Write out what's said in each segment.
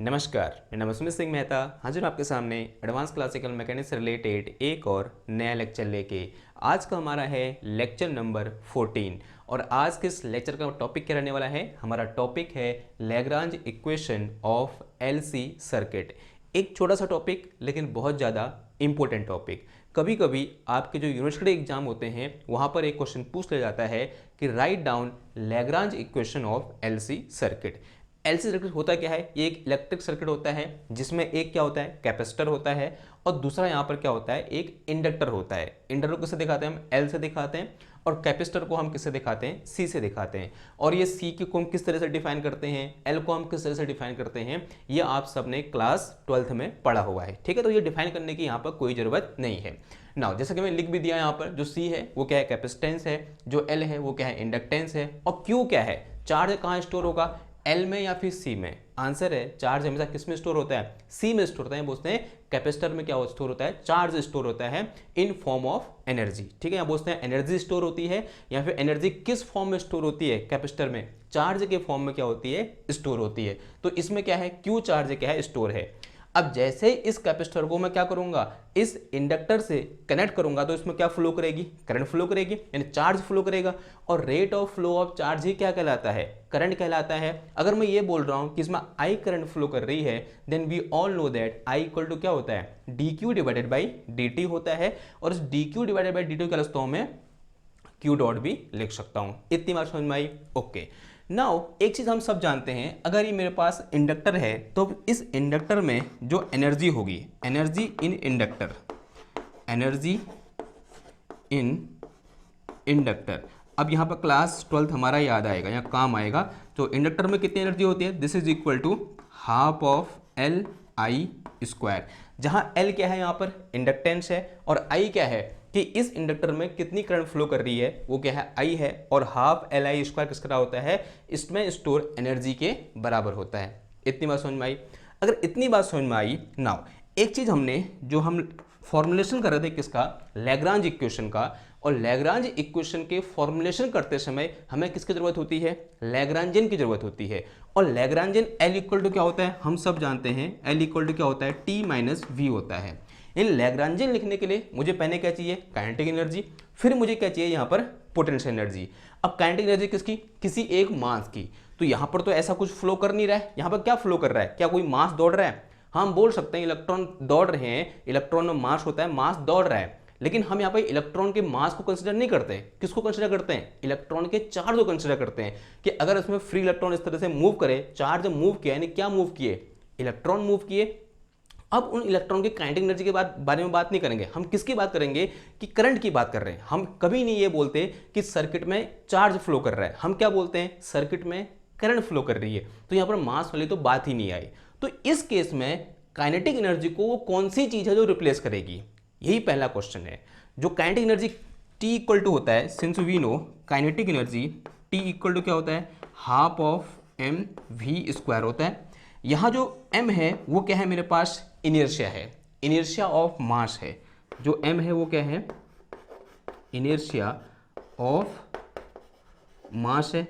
नमस्कार, मेरा नाम है सुमित सिंह मेहता। हाजिर हूं आपके सामने एडवांस क्लासिकल मैकेनिक्स से रिलेटेड एक और नया लेक्चर लेके। आज का हमारा है लेक्चर नंबर 14 और आज के इस लेक्चर का टॉपिक क्या रहने वाला है? हमारा टॉपिक है Lagrange equation of LC circuit. एक छोटा सा टॉपिक लेकिन बहुत ज़्यादा इंपॉर्टेंट टॉपिक। कभी कभी आपके जो यूनिवर्सिटी एग्जाम होते हैं वहाँ पर एक क्वेश्चन पूछ लिया जाता है कि write down Lagrange equation of LC circuit. LC circuit होता क्या है? ये एक इलेक्ट्रिक सर्किट होता है जिसमें एक क्या होता है, कैपेसिटर होता है और दूसरा यहाँ पर क्या होता है, एक इंडक्टर होता है। इंडक्टर को किससे दिखाते हैं? हम एल से दिखाते हैं और कैपेसिटर को हम किससे दिखाते हैं? सी से दिखाते हैं। और ये सी को हम किस तरह से डिफाइन करते हैं, एल को हम किस तरह से डिफाइन करते हैं, ये आप सबने क्लास 12th में पढ़ा हुआ है। ठीक है, तो ये डिफाइन करने की यहाँ पर कोई ज़रूरत नहीं है। नाउ जैसा कि मैं लिख भी दिया यहाँ पर, जो सी है वो क्या है, कैपेसिटेंस है, जो एल है वो क्या है, इंडक्टेंस है, और क्यू क्या है, चार्ज कहाँ स्टोर होगा, एल में या फिर सी में? आंसर है चार्ज हमेशा किस में स्टोर होता है? सी में स्टोर होता है। बोलते हैं कैपेसिटर में क्या स्टोर होता है, चार्ज स्टोर होता है इन फॉर्म ऑफ एनर्जी। ठीक है, यहाँ बोलते हैं एनर्जी स्टोर होती है, या फिर एनर्जी किस फॉर्म में स्टोर होती है? कैपेसिटर में चार्ज के फॉर्म में क्या होती है, स्टोर होती है। तो इसमें क्या है, क्यू चार्ज क्या है, स्टोर है। अब जैसे इस कैपेसिटर को मैं क्या करूंगा, इस इंडक्टर से कनेक्ट करूंगा, तो इसमें क्या फ्लो करेगी, करंट फ्लो करेगी, यानी चार्ज फ्लो करेगा। और rate of flow of charge ही क्या कहलाता है, करंट कहलाता है। अगर मैं ये बोल रहा हूं कि इसमें आई करंट फ्लो कर रही है, then we all know that I equal to क्या होता है, D Q divided by D T होता है। और इस D Q divided by D T क्या लिखता हूं मैं, क्यू डॉट भी लिख सकता हूं। इतनी बात समझ में आई? ओके। नाउ एक चीज हम सब जानते हैं, अगर ये मेरे पास इंडक्टर है तो इस इंडक्टर में जो एनर्जी होगी, energy in inductor, energy in inductor. अब यहाँ पर क्लास 12th हमारा याद आएगा, यहाँ काम आएगा। तो इंडक्टर में कितनी एनर्जी होती है? This is equal to half of L I square, जहाँ एल क्या है, यहाँ पर इंडक्टेंस है, और आई क्या है कि इस इंडक्टर में कितनी करंट फ्लो कर रही है, वो क्या है, आई है। और हाफ एल आई स्क्वायर किसका होता है, इसमें स्टोर एनर्जी के बराबर होता है। इतनी बात समझ में आई? अगर इतनी बात समझ में आई, नाउ एक चीज हमने जो हम फॉर्मुलेशन कर रहे थे किसका, लैग्रांज इक्वेशन का, और लैग्रांज इक्वेशन के फॉर्मुलेशन करते समय हमें किसकी जरूरत होती है, लैग्रांजियन की जरूरत होती है। और लैग्रांजियन एल इक्वल टू क्या होता है, हम सब जानते हैं, एल इक्वल टू क्या होता है, टी माइनस वी होता है। इन लैग्रांजियन लिखने के लिए मुझे पहले क्या चाहिए, काइनेटिक एनर्जी, फिर मुझे क्या चाहिए यहाँ पर, पोटेंशियल एनर्जी। अब काइनेटिक एनर्जी किसकी, किसी एक मास की। तो यहाँ पर तो ऐसा कुछ फ्लो कर नहीं रहा है, यहाँ पर क्या फ्लो कर रहा है, क्या कोई मास दौड़ रहा है? हम बोल सकते हैं इलेक्ट्रॉन दौड़ रहे हैं, इलेक्ट्रॉन में मास होता है, मास दौड़ रहा है। लेकिन हम यहाँ पे इलेक्ट्रॉन के मास को कंसीडर नहीं करते हैं। किसको कंसीडर करते हैं? इलेक्ट्रॉन के चार्ज को कंसीडर करते हैं कि अगर इसमें फ्री इलेक्ट्रॉन इस तरह से मूव करे, चार्ज मूव किया, यानी क्या मूव किए, इलेक्ट्रॉन मूव किए। अब उन इलेक्ट्रॉन की काइनेटिक एनर्जी के बारे में बात नहीं करेंगे, हम किसकी बात करेंगे कि करंट की बात कर रहे हैं। हम कभी नहीं ये बोलते कि सर्किट में चार्ज फ्लो कर रहा है, हम क्या बोलते हैं, सर्किट में करंट फ्लो कर रही है। तो यहाँ पर मास वाली तो बात ही नहीं आई। तो इस केस में काइनेटिक एनर्जी को वो कौन सी चीज है जो रिप्लेस करेगी, यही पहला क्वेश्चन है। जो kinetic energy T equal to होता है, since we know kinetic energy T equal to क्या होता है, half of M V square होता है। यहाँ जो m है वो क्या है, मेरे पास इनर्शिया है, इनर्शिया ऑफ मास है। जो m है वो क्या है, इनर्शिया ऑफ मास है।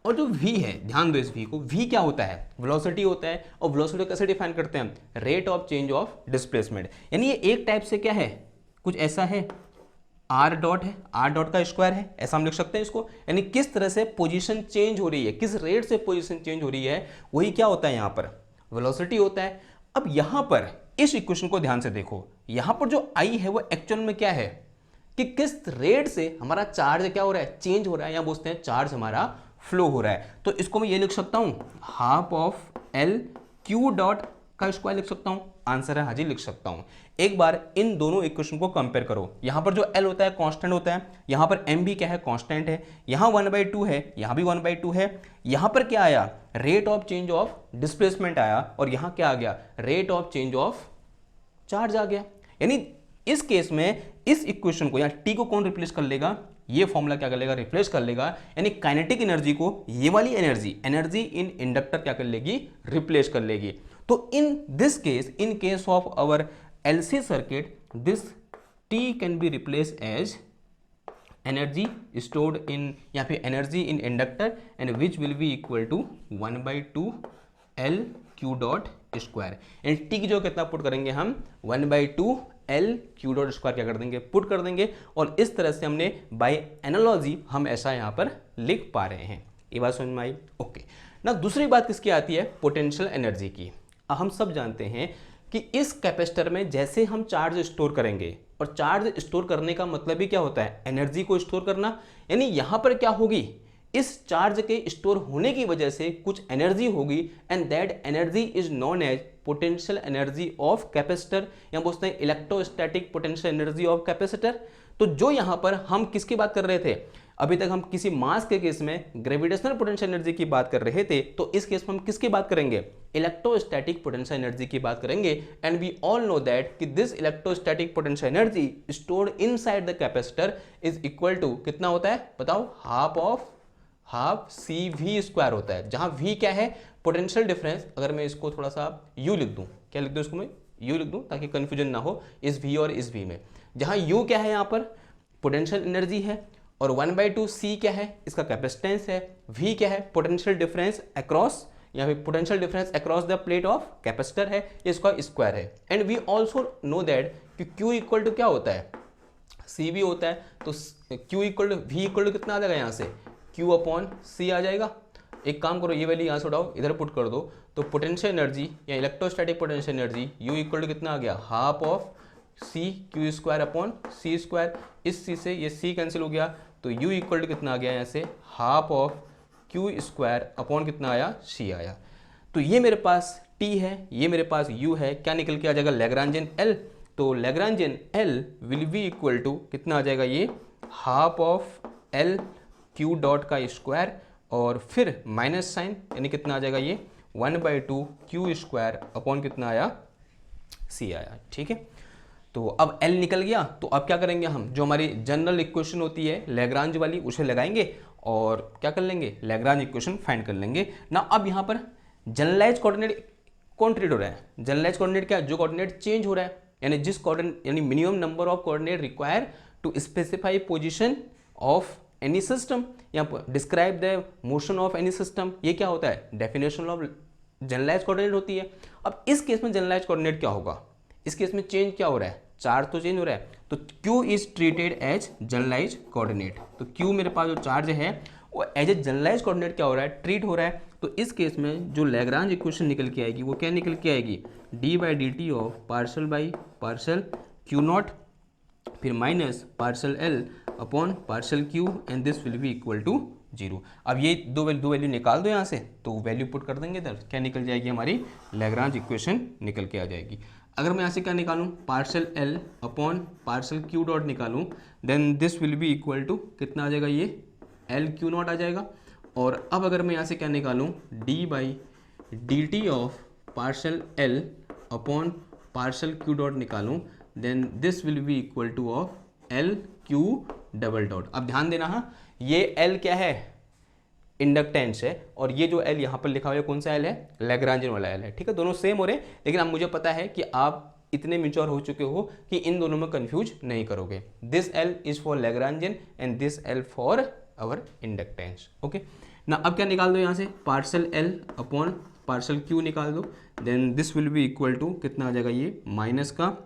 और जो v है, ध्यान दो इस v को, v क्या होता है, वेलोसिटी होता है। और वेलोसिटी कैसे डिफाइन करते हैं, rate of change of displacement. यानी ये एक टाइप से क्या है, कुछ ऐसा है, आर डॉट है, आर डॉट का स्क्वायर है, ऐसा हम लिख सकते हैं इसको। यानी किस तरह से पोजीशन चेंज हो रही है, किस रेट से पोजीशन चेंज हो रही है, वही क्या होता है, यहाँ पर वेलोसिटी होता है। अब यहाँ पर इस इक्वेशन को ध्यान से देखो, यहाँ पर जो आई है वो एक्चुअल में क्या है कि किस रेट से हमारा चार्ज क्या हो रहा है, चेंज हो रहा है, या बोलते हैं चार्ज हमारा फ्लो हो रहा है। तो इसको मैं ये लिख सकता हूं, half of L Q dot का स्क्वायर लिख सकता हूं। आंसर है हाँ जी, लिख सकता हूं। एक बार इन दोनों इक्वेशन को कंपेयर करो। यहां पर जो एल होता है कांस्टेंट होता है, यहां पर एम भी क्या है, कांस्टेंट है। यहां 1/2 है, यहां भी 1/2 है। यहां पर क्या आया, rate of change of displacement आया, और यहां क्या आ गया, rate of change of charge आ गया। यानी इस केस में इस इक्वेशन को, या टी को कौन रिप्लेस कर लेगा, ये फॉर्मूला क्या कर लेगा, रिप्लेस कर लेगा। यानी काइनेटिक एनर्जी को ये वाली एनर्जी, एनर्जी इन इंडक्टर क्या कर लेगी, रिप्लेस कर लेगी। तो in this case, in case of our LC circuit, this T can be replace as energy stored in, या फिर energy in inductor, and which will be equal to 1/2 L Q dot square, यानी T की जो कितना put करेंगे हम 1/2 L Q dot square क्या कर देंगे, पुट कर देंगे। और इस तरह से हमने बाय एनालॉजी हम ऐसा यहाँ पर लिख पा रहे हैं। ये बात समझ में आई? ओके ना। दूसरी बात किसकी आती है, पोटेंशियल एनर्जी की। हम सब जानते हैं कि इस कैपेसिटर में जैसे हम चार्ज स्टोर करेंगे, और चार्ज स्टोर करने का मतलब ही क्या होता है, एनर्जी को स्टोर करना। यानी यहाँ पर क्या होगी, इस चार्ज के स्टोर होने की वजह से कुछ एनर्जी होगी, and that energy is known as potential energy of capacitor, या बोलते हैं electrostatic potential energy of capacitor. तो जो यहाँ पर हम किसकी बात कर रहे थे, अभी तक हम किसी मास के केस में ग्रेविटेशनल पोटेंशियल एनर्जी की बात कर रहे थे, तो इस केस में हम किसकी बात करेंगे, इलेक्ट्रोस्टैटिक पोटेंशियल एनर्जी की बात करेंगे। And we all know that कि this electrostatic potential energy stored inside the capacitor is equal to कितना होता है बताओ, हाफ CV स्क्वायर होता है, जहां V क्या है, पोटेंशियल डिफरेंस। अगर मैं इसको थोड़ा सा U लिख दूं, क्या लिख दूं इसको मैं, U लिख दूं ताकि कंफ्यूजन ना हो इस V और इस V में। जहां U क्या है, यहाँ पर पोटेंशियल एनर्जी है, और 1/2 C क्या है, इसका कैपेसिटेंस है, V क्या है, पोटेंशियल डिफरेंस अक्रॉस, यहाँ पे potential difference across the plate of capacitor है, इसका स्क्वायर है। And we also know that कि Q इक्वल टू क्या होता है, CV होता है। तो Q equal to V equal to कितना आ जाएगा, यहाँ से Q/C आ जाएगा। एक काम करो, ये वैल्यू यहाँ से उठाओ, इधर पुट कर दो, तो पोटेंशियल एनर्जी या electrostatic potential energy U equal to कितना आ गया, हाफ ऑफ CQ²/C²। इस C से ये C कैंसिल हो गया, तो U इक्वल टू कितना आ गया, यहाँ से हाफ ऑफ Q² कितना आया, C आया। तो ये मेरे पास T है, ये मेरे पास U है, क्या निकल के आ जाएगा, लैग्रांजियन L। तो Lagrangian L will be equal to कितना आ जाएगा, ये half of L Q dot का स्क्वायर, और फिर माइनस साइन, यानी कितना आ जाएगा, ये 1/2 Q² कितना आया, C आया। ठीक है, तो अब L निकल गया। तो अब क्या करेंगे हम, जो हमारी जनरल इक्वेशन होती है लैग्रांज वाली, उसे लगाएंगे और क्या कर लेंगे, लैग्रांज इक्वेशन फाइंड कर लेंगे ना। अब यहाँ पर जनरलाइज कोऑर्डिनेट कौन ट्रीट हो रहा है, जनरलाइज कोऑर्डिनेट क्या, जो कोऑर्डिनेट चेंज हो रहा है, यानी जिस कोऑर्डिनेट, यानी minimum number of coordinate require to specify position of any system, या describe the motion of any system, ये क्या होता है, डेफिनेशन ऑफ जनरलाइज कोऑर्डिनेट होती है। अब इस केस में जनरलाइज कोऑर्डिनेट क्या होगा, इस केस में चेंज क्या हो रहा है, चार्ज तो चेंज हो रहा है, तो Q is treated as generalise coordinate. तो Q मेरे पास जो चार्ज है वो एज ए जनरलाइज कोऑर्डिनेट क्या हो रहा है, ट्रीट हो रहा है। तो इस केस में जो लैग्रांज इक्वेशन निकल के आएगी वो क्या निकल के आएगी, d/dt of partial by partial Q0, फिर minus partial L upon partial Q, and this will be equal to 0। अब ये दो वैल्यू निकाल दो यहाँ से, तो वैल्यू पुट कर देंगे इधर, क्या निकल जाएगी, हमारी लैग्रांज इक्वेशन निकल के आ जाएगी। अगर मैं यहाँ से क्या निकालूँ, partial L upon partial Q dot निकालूँ, then this will be equal to कितना आ जाएगा, ये LQ0 आ जाएगा। और अब अगर मैं यहाँ से क्या निकालूँ, d/dt of partial L upon partial Q dot निकालूँ, then this will be equal to of LQ double dot. अब ध्यान देना, हाँ ये L क्या है, इंडक्टेंस है, और ये जो L यहाँ पर लिखा हुआ है कौन सा L है, लैग्रांजियन वाला L है। ठीक है, दोनों सेम हो रहे हैं, लेकिन अब मुझे पता है कि आप इतने मैच्योर हो चुके हो कि इन दोनों में कंफ्यूज नहीं करोगे। This L is for Lagrangian and this L for our inductance. Okay ना, अब क्या निकाल दो यहाँ से, partial L upon partial Q निकाल दो, then this will be equal to कितना आ जाएगा, ये माइनस का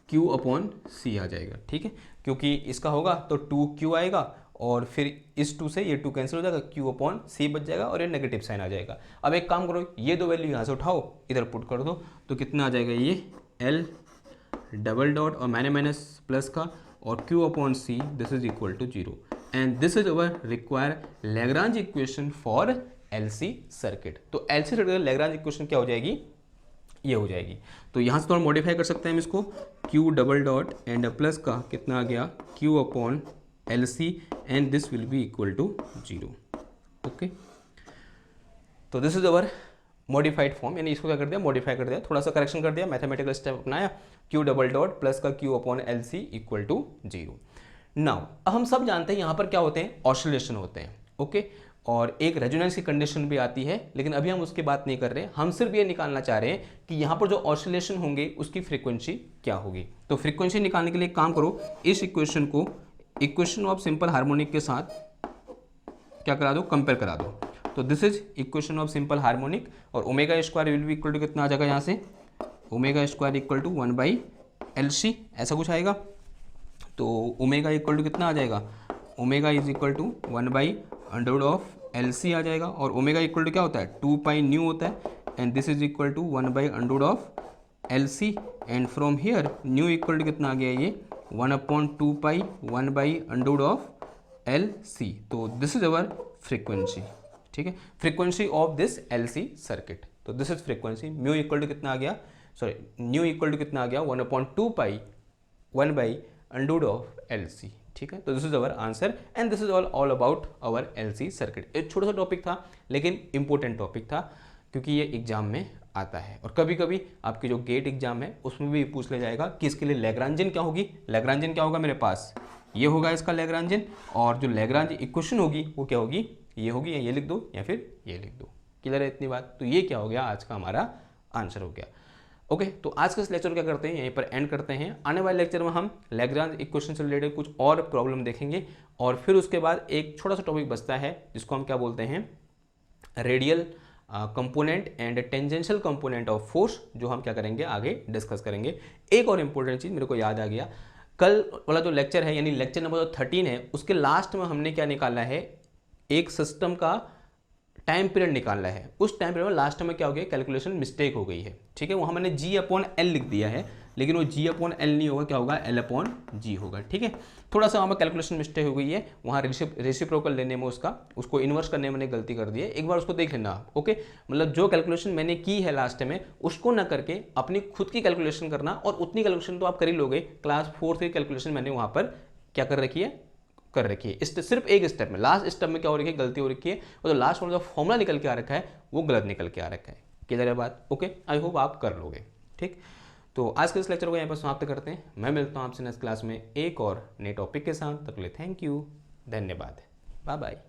Q/C आ जाएगा। ठीक है, क्योंकि इसका होगा तो 2Q आएगा, और फिर इस 2 से ये 2 कैंसिल हो जाएगा, Q/C बच जाएगा, और ये नेगेटिव साइन आ जाएगा। अब एक काम करो, ये दो वैल्यू यहाँ से उठाओ, इधर पुट कर दो, तो कितना आ जाएगा, ये L डबल डॉट और माइनस प्लस का, और Q/C this is equal to 0, and this is our require Lagrange equation for LC circuit. तो LC सर्किट लैग्रांज इक्वेशन क्या हो जाएगी, ये हो जाएगी। तो यहाँ से थोड़ा मॉडिफाई कर सकते हैं हम इसको, Q double dot and plus का कितना आ गया, Q/LC, and this will be equal to 0। Okay, तो this is our modified form, यानी इसको क्या कर दिया, मॉडिफाई कर दिया, थोड़ा सा करेक्शन कर दिया, मैथमेटिकल स्टेप अपनाया, Q डबल डॉट प्लस का Q/LC इक्वल टू 0। नाउ अब हम सब जानते हैं यहाँ पर क्या होते हैं, ऑसिलेशन होते हैं। ओके, और एक रेजोनेंस की कंडीशन भी आती है, लेकिन अभी हम उसकी बात नहीं कर रहे, हम सिर्फ ये निकालना चाह रहे हैं कि यहाँ पर जो ऑसिलेशन होंगे उसकी फ्रीक्वेंसी क्या होगी। तो फ्रीक्वेंसी निकालने के लिए एक काम करो, इस इक्वेशन को इक्वेशन ऑफ सिंपल हार्मोनिक के साथ क्या करा दो, कंपेयर करा दो। तो this is equation of simple harmonic, और omega square will be equal to कितना आ जाएगा यहाँ से, omega square equal to 1/LC, ऐसा कुछ आएगा। तो ओमेगा इक्वल टू कितना आ जाएगा, omega is equal to 1/√LC आ जाएगा, और ओमेगा इक्वल टू क्या होता है, 2π न्यू होता है, and this is equal to 1/√LC, and from here nu equal to कितना आ गया ये 1/2π 1/√LC। तो दिस इज अवर फ्रीक्वेंसी, ठीक है, frequency of this LC circuit. तो this is frequency, mu equal to कितना आ गया, सॉरी न्यू इक्वल टू कितना आ गया 1/2π 1/√LC, ठीक है। तो this is our answer, and this is all about our LC circuit. एक छोटा सा टॉपिक था लेकिन इंपॉर्टेंट टॉपिक था, क्योंकि ये एग्जाम में आता है, और कभी कभी आपकी जो गेट एग्जाम है उसमें भी पूछ लिया जाएगा कि इसके लिए लैग्रांजियन क्या होगी। लैग्रांजियन क्या होगा, मेरे पास ये होगा इसका लैग्रांजियन, और जो लैग्रांज इक्वेशन होगी वो क्या होगी, ये होगी, या ये लिख दो या फिर ये लिख दो। क्लियर है इतनी बात। तो ये क्या हो गया, आज का हमारा आंसर हो गया। ओके, तो आज का इस लेक्चर क्या करते हैं, यहीं पर एंड करते हैं। आने वाले लेक्चर में हम लैग्रांज इक्वेशन से रिलेटेड कुछ और प्रॉब्लम देखेंगे, और फिर उसके बाद एक छोटा सा टॉपिक बचता है जिसको हम क्या बोलते हैं, radial component and tangential component of force, जो हम क्या करेंगे आगे डिस्कस करेंगे। एक और इंपॉर्टेंट चीज़ मेरे को याद आ गया, कल वाला जो लेक्चर है यानी लेक्चर नंबर 13 है, उसके लास्ट में हमने क्या निकाला है, एक सिस्टम का टाइम पीरियड निकालना है। उस टाइम पीरियड में लास्ट में क्या हो गया, कैलकुलेशन मिस्टेक हो गई है, ठीक है। वहाँ मैंने G/L लिख दिया है, लेकिन वो G/L नहीं होगा, क्या होगा, L/G होगा, ठीक है। थोड़ा सा वहाँ पर कैलकुलेशन मिस्टेक हो गई है, वहाँ रेसिप्रोकल लेने में उसको इन्वर्स करने में मैंने गलती कर दी है, एक बार उसको देख लेना, ओके। मतलब जो कैलकुलेशन मैंने की है लास्ट में उसको ना करके अपनी खुद की कैलकुलेशन करना, और उतनी कैलकुलेशन तो आप कर ही लोगे। क्लास 4 की कैलकुलेशन मैंने वहाँ पर क्या कर रखी है, कर रखी है। इस सिर्फ एक स्टेप में, लास्ट स्टेप में क्या हो रखी है, गलती हो रखी है, और जो लास्ट वाला जो फॉर्मूला निकल के आ रखा है वो गलत निकल के आ रखा है। क्लियर है बात, ओके। आई होप आप कर लोगे, ठीक। तो आज के इस लेक्चर को यहाँ पर समाप्त करते हैं। मैं मिलता हूँ आपसे नेक्स्ट क्लास में एक और नए टॉपिक के साथ। तब तक के लिए थैंक यू, धन्यवाद, बाय बाय।